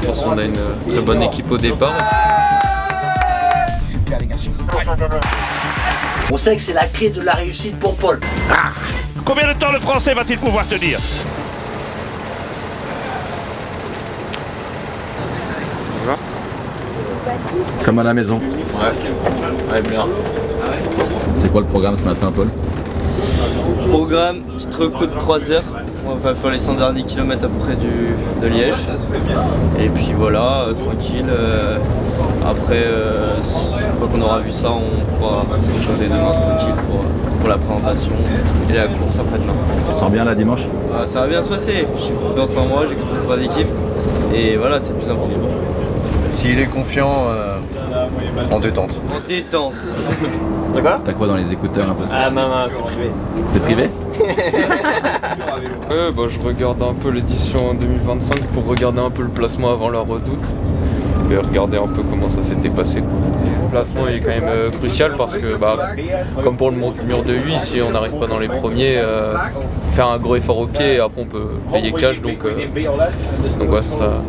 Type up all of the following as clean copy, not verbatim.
Je pense qu'on a une très bonne équipe au départ. Super les garçons. On sait que c'est la clé de la réussite pour Paul. Ah, combien de temps le français va-t-il pouvoir tenir? Comme à la maison. Ouais, bien. C'est quoi le programme ce matin, Paul? Programme, petite reco de 3 heures. On va faire les 100 derniers kilomètres à peu près de Liège. Et puis voilà, tranquille. Après, une fois qu'on aura vu ça, on pourra se reposer demain tranquille pour la présentation et la course après-demain. Tu te sens bien là dimanche? Ça va bien se passer. J'ai confiance en moi, j'ai confiance en l'équipe. Et voilà, c'est le plus important. S'il est confiant, en détente. En détente. De quoi? T'as quoi dans les écouteurs un peu? Ah non, c'est privé. C'est privé? Je regarde un peu l'édition 2025 pour regarder un peu le placement avant la redoute. Et regarder un peu comment ça s'était passé quoi. Le placement est quand même crucial parce que comme pour le mur de 8, si on n'arrive pas dans les premiers, faire un gros effort au pied et après on peut payer cash donc ouais, ce sera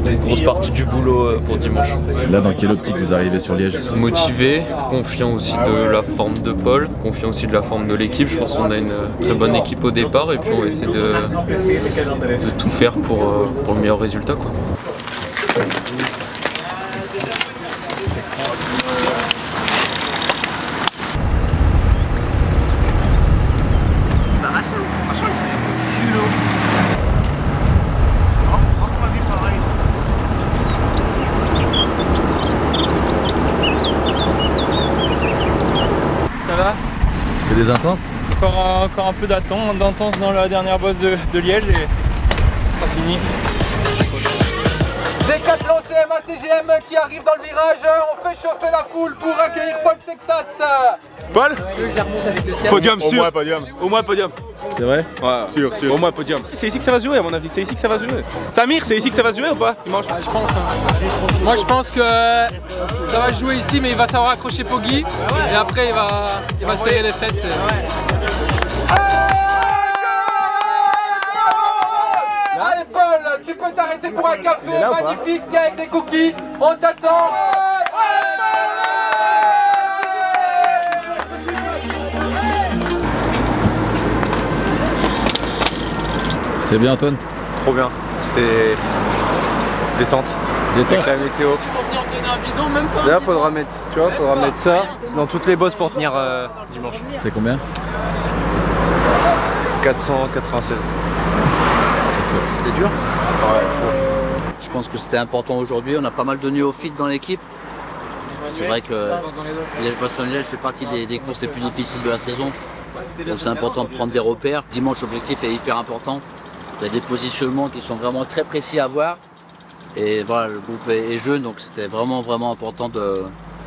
une grosse partie du boulot pour dimanche. Là, dans quelle optique vous arrivez sur Liège? Motivé, confiant aussi de la forme de Paul, confiant aussi de la forme de l'équipe. Je pense qu'on a une très bonne équipe au départ et puis on va essayer de tout faire pour le meilleur résultat quoi. Ça va? C'est des intenses? Encore un peu d'intence dans la dernière bosse de Liège et ce sera fini. Décathlon CMA CGM qui arrive dans le virage, on fait chauffer la foule pour accueillir Paul Sexas. Paul? Podium sûr. Au moins podium. C'est vrai? Ouais, sûr. Au moins podium. C'est ici que ça va se jouer à mon avis, c'est ici que ça va se jouer. Samir, c'est ici que ça va se jouer ou pas dimanche? Je pense. Moi je pense que ça va jouer ici mais il va savoir accrocher Poggi et après il va serrer les fesses. Allez Paul, tu peux t'arrêter pour un café magnifique avec des cookies, on t'attend. C'était bien, Antoine? Trop bien. C'était détente. Avec la météo. Ils vont venir donner un bidon, même pas. Là, faudra mettre, tu vois, faudra mettre ça dans toutes les bosses pour tenir dimanche. C'est combien? 496. C'était dur. Je pense que c'était important aujourd'hui. On a pas mal de néophytes dans l'équipe. C'est vrai que Liège-Bastogne-Liège fait partie des courses les plus difficiles de la saison. Donc c'est important de prendre des repères. Dimanche, l'objectif est hyper important. Il y a des positionnements qui sont vraiment très précis à voir. Et voilà, le groupe est jeune, donc c'était vraiment important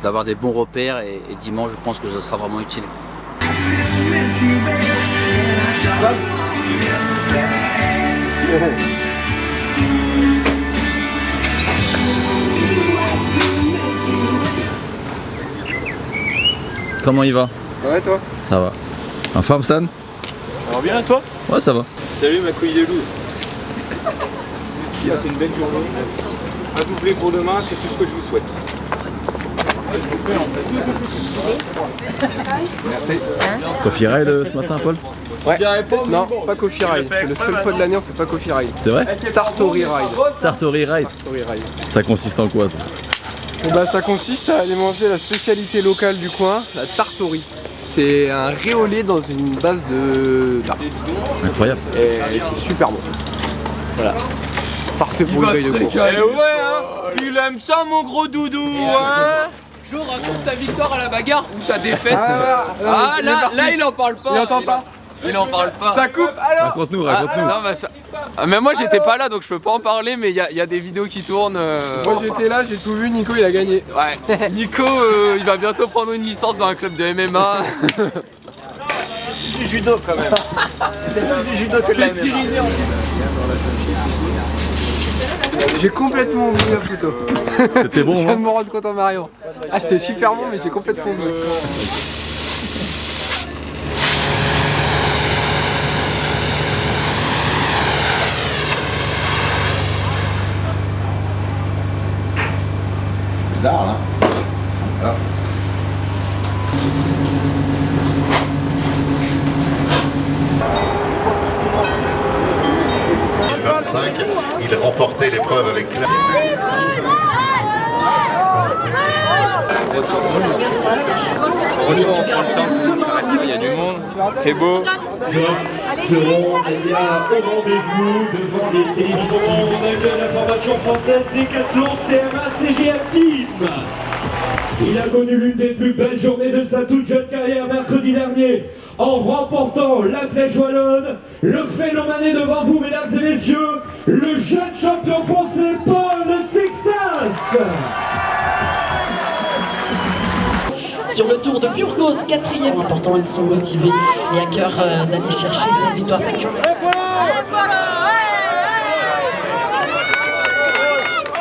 d'avoir des bons repères. Et dimanche, je pense que ça sera vraiment utile. Comment il va? Ouais, toi? Ça va. En forme, Stan? Ça va bien toi? Ouais, ça va. Salut ma couille de loup. C'est une belle journée. Un doublé pour demain, c'est tout ce que je vous souhaite. Merci. Coffee ride ce matin, Paul? Ouais. Non, pas coffee ride. C'est la seule fois de l'année on fait pas coffee ride. C'est vrai? Tartori ride. Tartori ride. Tartori ride. Ça consiste en quoi ça? Et bah, ça consiste à aller manger la spécialité locale du coin, la tartori. C'est un réolé dans une base d'arbres. Incroyable. Et c'est super bon. Voilà. Parfait pour une veille de course. Eh ouais hein, il aime ça mon gros doudou hein. Jo, raconte ta victoire à la bagarre ou ta défaite. Là Il en parle pas. Il entend pas. Il en parle pas. Ça coupe alors. Raconte-nous. Non, bah, mais moi j'étais pas là donc je peux pas en parler, mais il y a des vidéos qui tournent. Moi j'étais là, j'ai tout vu, Nico il a gagné. Ouais. Nico il va bientôt prendre une licence dans un club de MMA. Du judo quand même. C'était plus du judo que de la MMA. J'ai complètement oublié la photo. C'était bon, Je viens hein? de me rendre compte en mariant. Ah c'était super bon mais j'ai complètement oublié. d'art là. Voilà. 25, il remportait l'épreuve avec classe. Retour, on prend le temps, il y a du monde, il fait beau. Seront bien au rendez-vous devant les télévisions. On accueille la formation française Décathlon CMA CGM Team. Il a connu l'une des plus belles journées de sa toute jeune carrière mercredi dernier en remportant la Flèche Wallonne. Le phénomène est devant vous, mesdames et messieurs, le jeune champion français Paul Sextas. Sur le Tour de Burgos, 4e. Important, ils sont motivés et à cœur d'aller chercher cette victoire.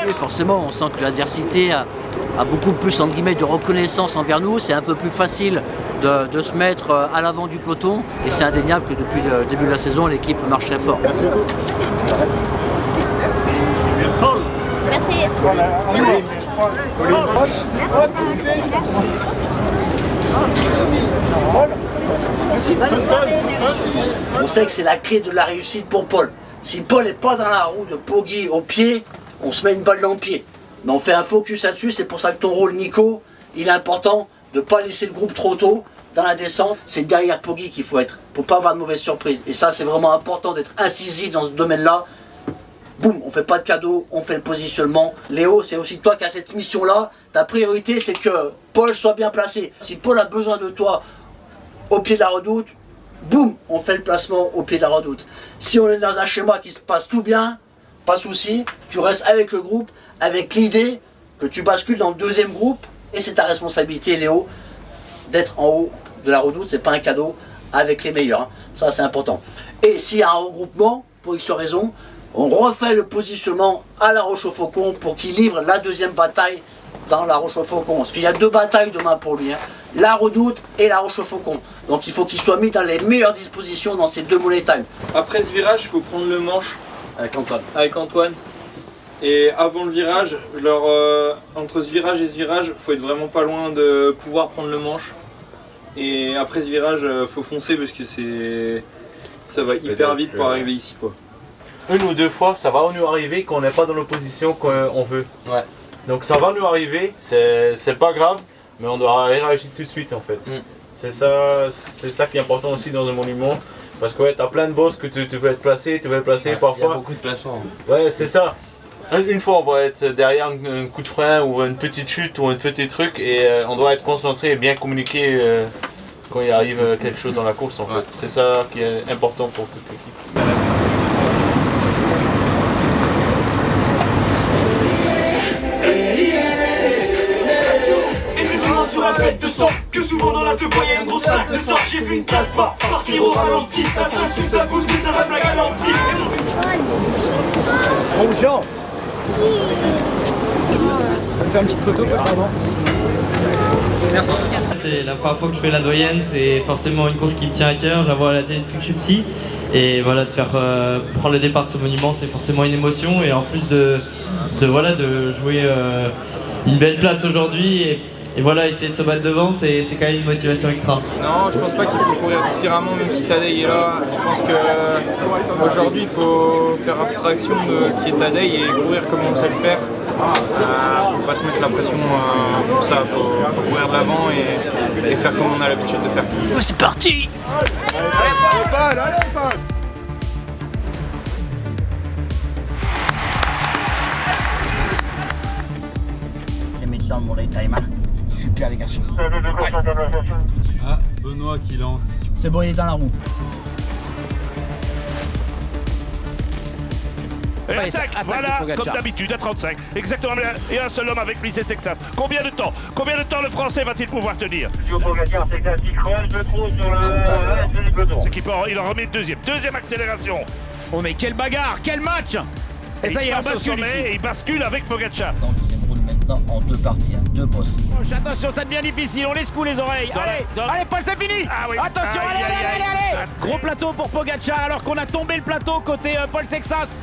Oui, forcément, on sent que l'adversité a beaucoup plus entre guillemets de reconnaissance envers nous. C'est un peu plus facile de se mettre à l'avant du peloton et c'est indéniable que depuis le début de la saison, l'équipe marche très fort. Merci. On sait que c'est la clé de la réussite pour Paul. Si Paul n'est pas dans la roue de Poggi au pied, on se met une balle dans le pied. Mais on fait un focus là-dessus, c'est pour ça que ton rôle, Nico, il est important de ne pas laisser le groupe trop tôt dans la descente. C'est derrière Poggi qu'il faut être, pour ne pas avoir de mauvaises surprises. Et ça, c'est vraiment important d'être incisif dans ce domaine-là. Boum, on fait pas de cadeau, on fait le positionnement. Léo, c'est aussi toi qui as cette mission-là. Ta priorité, c'est que Paul soit bien placé. Si Paul a besoin de toi au pied de la redoute, boum, on fait le placement au pied de la redoute. Si on est dans un schéma qui se passe tout bien, pas de souci, tu restes avec le groupe, avec l'idée que tu bascules dans le deuxième groupe, et c'est ta responsabilité, Léo, d'être en haut de la redoute, c'est pas un cadeau, avec les meilleurs. Hein. Ça, c'est important. Et s'il y a un regroupement, pour X raison, on refait le positionnement à La Roche-aux-Faucons pour qu'il livre la deuxième bataille dans La Roche-aux-Faucons. Parce qu'il y a 2 batailles demain pour lui, hein. La Redoute et La Roche-aux-Faucons. Donc il faut qu'il soit mis dans les meilleures dispositions dans ces 2 money time. Après ce virage, il faut prendre le manche avec Antoine. Et avant le virage, entre ce virage et ce virage, il faut être vraiment pas loin de pouvoir prendre le manche. Et après ce virage, il faut foncer parce que ça va hyper vite pour arriver ici, quoi. 1 ou 2 fois, ça va nous arriver qu'on n'est pas dans l'opposition qu'on veut. Ouais. Donc ça va nous arriver, c'est pas grave, mais on doit réagir tout de suite en fait. C'est ça qui est important aussi dans un monument. Parce que ouais, t'as plein de bosses que tu veux être placé, parfois. Il y a beaucoup de placements. Ouais, c'est ça. Une fois on va être derrière un coup de frein ou une petite chute ou un petit truc et on doit être concentré et bien communiquer quand il arrive quelque chose dans la course en fait. C'est ça qui est important pour toute l'équipe. Sur la bête de sang, que souvent dans la teub il y a une grosse flaque de sang. J'ai vu une tête pas partir au ralenti. Ça s'insulte, ça se bouscule, ça s'appelle la galantie. Bonjour. On peut faire une petite photo, pardon. Merci. C'est la première fois que je fais la doyenne, c'est forcément une course qui me tient à cœur, je la vois à la télé depuis que je suis petit. Et voilà, de faire prendre le départ de ce monument, c'est forcément une émotion. Et en plus de jouer une belle place aujourd'hui. Et voilà, essayer de se battre devant, c'est quand même une motivation extra. Non, je pense pas qu'il faut courir différemment, même si Tadej est là. Je pense qu'aujourd'hui, il faut faire abstraction de qui est Tadej et courir comme on sait le faire. Faut pas se mettre la pression pour ça, faut courir de l'avant et faire comme on a l'habitude de faire. C'est parti! J'ai mis dans le money time. Super les garçons. Ah, Benoît qui lance. C'est bon, il est dans la roue. Et attaque, voilà, comme d'habitude, à 35. Exactement, et un seul homme avec lui, c'est Sexas. Combien de temps le Français va-t-il pouvoir tenir? C'est qu'il il en remet deuxième. Deuxième accélération. Oh mais quelle bagarre, quel match! Et ça y est, au sommet, et il bascule avec Pogacar. Dans le deuxième round maintenant, en 2 parties, 2 bosses. Attention, ça devient difficile, on les secoue les oreilles. Allez, Paul, c'est fini. Oui. Attention, allez. Gros plateau pour Pogacar alors qu'on a tombé le plateau côté Paul Sexas.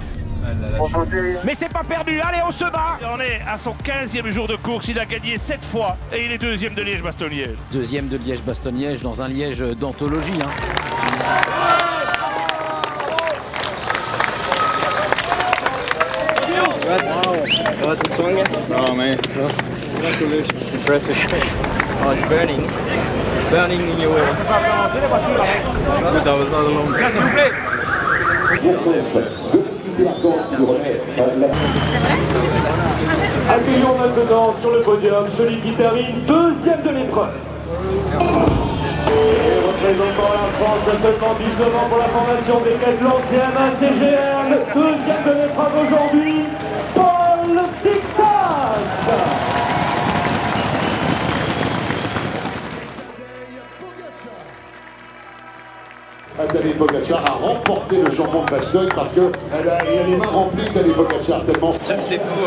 Mais c'est pas perdu, allez on se bat. Et on est à son 15e jour de course, il a gagné 7 fois et il est 2e de Liège-Bastogne-Liège. 2e de Liège-Bastogne-Liège dans un Liège d'anthologie. Oh man, impressive. Oh, it's burning. Burning in your way. Good, that was not a long. Accueillons maintenant sur le podium celui qui termine 2e de l'épreuve. Et représentant la France à seulement 19 ans pour la formation Décathlon CMA CGM, 2e de l'épreuve aujourd'hui, Paul Sixas. Tadej Pogacar a remporté le champion de Bastogne parce qu'il a les mains remplies de Tadej Pogacar tellement. C'était fou,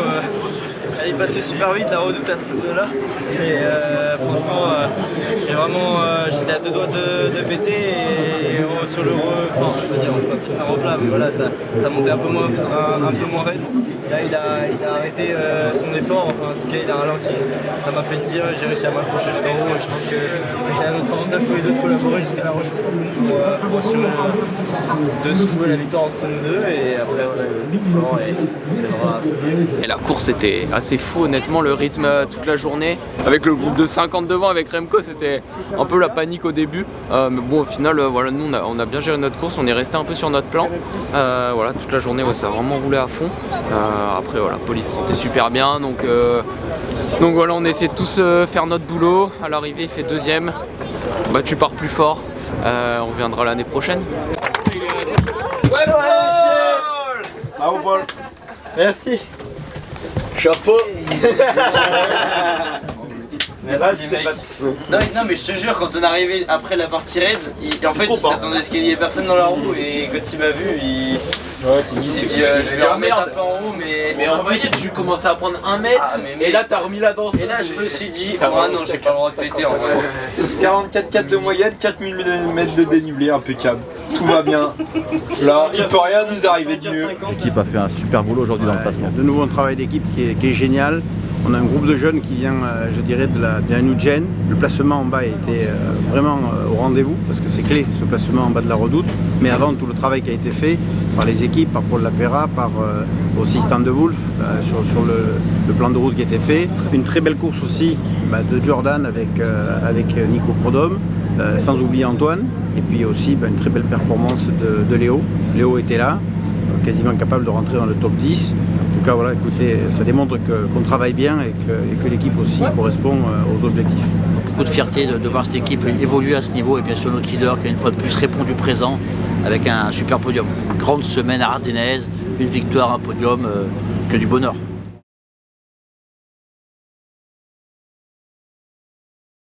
elle est passée super vite la redoute à ce moment-là. Et franchement, j'étais à 2 doigts de péter et sur le je veux dire, on peut ça replat, mais voilà, ça montait un peu moins raide. Là, il a arrêté son effort, enfin en tout cas il a ralenti. Ça m'a fait du bien, j'ai réussi à m'accrocher jusqu'en haut et je pense que c'était un autre avantage pour les deux de collaborer jusqu'à la roche pour de jouer la victoire entre nous deux et après voilà, le fort et la course était assez fou honnêtement, le rythme toute la journée. Avec le groupe de 50 devant avec Remco, c'était un peu la panique au début. Mais bon au final, voilà, nous on a bien géré notre course, on est resté un peu sur notre plan. Voilà, toute la journée ouais, ça a vraiment roulé à fond. Après voilà, Police se sentait super bien, donc voilà, on essaie de tous faire notre boulot. À l'arrivée il fait 2e, bah tu pars plus fort, on reviendra l'année prochaine. Ouais, bravo Paul. Merci. Chapeau. Merci, non mais je te jure, quand on est arrivé après la partie raid, en fait il s'attendait à ce qu'il y ait personne dans la roue et quand il m'a vu, il s'est dit je vais remettre un peu en haut mais on voyait tu commençais à prendre 1 mètre et là t'as remis la danse. Et là je me suis dit oh non j'ai pas le droit de péter en vrai. 44,4 de moyenne, 4000 mètres de dénivelé, impeccable. Tout va bien. Là, il peut rien nous arriver de mieux. L'équipe a fait un super boulot aujourd'hui dans le classement. De nouveau un travail d'équipe qui est génial. On a un groupe de jeunes qui vient, je dirais, de la New Gen. Le placement en bas a été vraiment au rendez-vous, parce que c'est clé ce placement en bas de la redoute. Mais avant, tout le travail qui a été fait par les équipes, par Paul Lapera, par aussi Stan de Wolf, sur le plan de route qui a été fait. Une très belle course aussi de Jordan avec Nico Prodhomme, sans oublier Antoine. Et puis aussi une très belle performance de Léo. Léo était là, quasiment capable de rentrer dans le top 10. En tout cas, voilà, écoutez, ça démontre qu'on travaille bien et que l'équipe aussi correspond aux objectifs. Beaucoup de fierté de voir cette équipe évoluer à ce niveau et bien sûr notre leader qui a une fois de plus répondu présent avec un super podium. Une grande semaine à Ardennaise, une victoire, un podium, que du bonheur.